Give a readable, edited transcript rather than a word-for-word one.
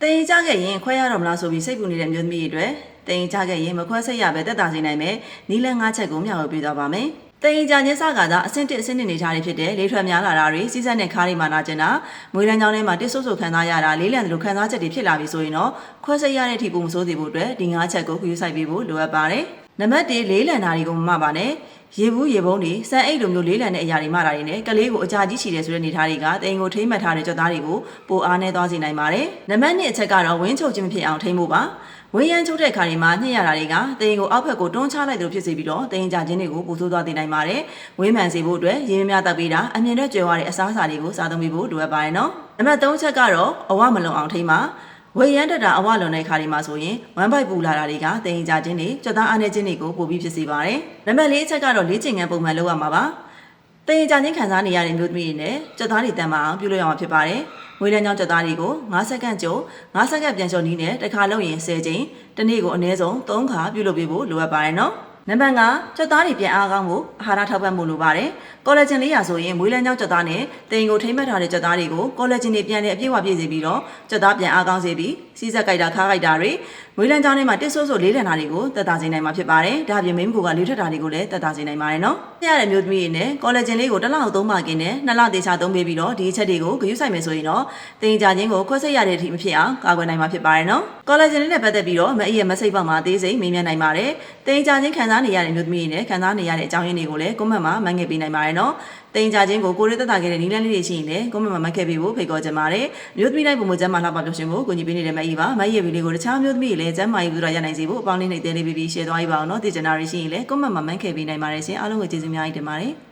တင်ကြခဲ့ရင်ခွဲရတော့မလားဆိုပြီးစိတ်ပူနေတဲ့မျိုးသမီးတွေတင်ကြခဲ့ရင်မခွဲစိတ်ရပဲတက်တာစီနိုင်မယ်နီးလန်း၅ချက်ကိုမျှဝေပေးသွားပါမယ်တင်ကြချင်းစကားသာအဆင့်1အဆင့်2နေထားတွေဖြစ်တဲ့လေးထွက်များလာတာတွေစီးစက်တဲ့ခါးတွေမှာနာကျင်တာမွေးလန်းချောင်းထဲမှာတစ်ဆုပ်ဆုပ်ခံစားရတာလေးလံလိုခံစားချက်တွေဖြစ်လာပြီဆိုရင်တော့ခွဲစိတ်ရတဲ့အထိပုံမစိုးသေးဖို့အတွက်ဒီ၅ချက်ကိုခရူးဆိုင်ပေးဖို့လိုအပ်ပါတယ်နံပါတ်1လေးလံတာတွေကိုမမပါနဲ့ရေဘူးရေပုံးတွေစံအိတ်လိုမျိုးလေးလံတဲ့အရာတွေမှတာတွေနဲ့ကလေးကိုအကြာကြီးချီတယ်ဆိုတဲ့နေသားတွေကတင်ကိုထိမ့်မှတ်ထားတဲ့ကြွက်သားတွေကိုပိုအားနေသွားစေနိုင်ပါတယ်နံပါတ်2အချက်ကတော့ဝင်းချုပ်ခြင်းမဖြစ်အောင်ထိမ့်ဖို့ပါဝင်းရမ်းချုပ်တဲ့ခါတွေမှာညှက်ရတာတွေကတင်ကိုအောက်ဘက်ကိုတွန်းချလိုက်လို့ဖြစ်စေပြီးတော့တင်ကြခြင်းတွေကိုပူဆိုးသွားစေနိုင်ပါတယ်ဝင်းမှန်စေဖို့အတွက်ရေများတက်ပေးတာအမြင်နဲ့ကြွယ်ဝတဲ့အစားအစာတွေကိုစားသုံးပြီးဖို့လိုအပ်ပါတယ်နော်နံပါတ်3ချက်ကတော့အဝမလုံအောင်ထိမ့်ပါဝေရန်တက်တာအဝလွန်တဲ့ခါတွေမှာဆိုရင်ဝမ်းပိုက်ပူလာတာတွေကတင်ကြခြင်းတွေကြွက်သားအားနေခြင်းတွေကိုပိုပြီးဖြစ်စေပါတယ်နံပါတ်4အချက်ကတော့လေ့ကျင့်ခန်းပုံမှန်လုပ်ရမှာပါတင်ကြခြင်းခံစားနေရတဲ့မျိုးသမီးတွေနဲ့ကြွက်သားတွေတန်မာအောင်ပြုလုပ်ရမှာဖြစ်ပါတယ်ငွေလန်းကြောင်းကြက်သားတွေကို9စက္ကန့်ကျုံ9စက္ကန့်ပြန်လျှော်နည်းနဲ့တစ်ခါလုပ်ရင်10ချိန်တစ်နေ့ကိုအနည်းဆုံး3ခါပြုလုပ်ပေးဖို့လိုအပ်ပါတယ်နော်နံပါတ်5ကြက်သားတွေပြန်အားကောင်းဖို့အာဟာရထောက်ပံ့မှုလိုပါတယ်ကောလာဂျင်လေးရဆိုရင်မွေးလန်းကြောင်းကြက်သားနဲ့တင်ကိုထိမ့်မှတ်ထားတဲ့ကြက်သားတွေကိုကောလာဂျင်တွေပြန်တဲ့အပြည့်အဝပြည့်စေပြီးတော့ကြက်သားပြန်အားကောင်းစေပြီးစီးစက်ကြိုက်တာခါးကြိုက်တာတွေမွေးလန်းကြောင်းထဲမှာတစ်ဆိုးဆိုးလေးလံတာတွေကိုတက်တာစေနိုင်မှာဖြစ်ပါတယ်ဒါအပြင်မိန်းမကိုကလေးထွက်တာတွေကိုလည်းတက်တာစေနိုင်ပါတယ်နော်ပြရတဲ့မျိုးသမီးတွေနဲ့ကောလာဂျင်လေးကိုတစ်လအောင်3ပါကင်းနဲ့2လသေးချာသုံးပေးပြီးတော့ဒီအချက်တွေကိုဂရုစိုက်မယ်ဆိုရင်တော့တင်ကြခြင်းကိုခွဲစိတ်ရတဲ့အထိမဖြစ်အောင်ကာကွယ်နိုင်မှာဖြစ်ပါတယ်နော်ကောလာဂျင်လေးနဲ့ပတ်သက်ပြီးတော့မအေးရဲ့မစိတ်ပေါက်မှာအသေးစိတ်မေးမြန်းနိုင်ပါတယ်တင်ကြခြင်းခံစားနေရတဲ့မျိုးသမီးတွေနဲ့ခံစားနေရတဲ့အကြောင်းရင်းတွေကိုလည်းကွန်မန့်မှာမှတ်ငယ်ပေးနိုင်ပါတယ်နော်တင်ကြခြင်းကိုကိုရီးသက်တာခဲ့တဲ့နီလန်းလေးတွေရှိရင်လည်းကွန်မန့်မှာမှတ်ခဲ့ပေးဖို့ဖိတ်ခေါ်ချင်ပါတယ်မျိုးသမီးတိုင်းပုံမှန်ကျမ်းမှာလှပပျော်ရွှင်ဖို့ကိုညီပေးနေတဲ့မအေးပါမအေးရဲ့ဗီဒီယိုကိုတခြားမျိုးသမီးတွေလည်းကျမ်းမာရေးပြုရရနိုင်စေဖို့အပေါင်းလေးနှိပ်သေးလေးပြီး share သွားပြီးပါအောင်နော်တည်ကျင်တာတွေရှိရင်လည်းကွန်မန့်မှာမှတ်ခဲ့ပေးနိုင်ပါတယ်ရှင်အားလုံးကိုကျေးဇူးအများကြီးတင်ပါတယ်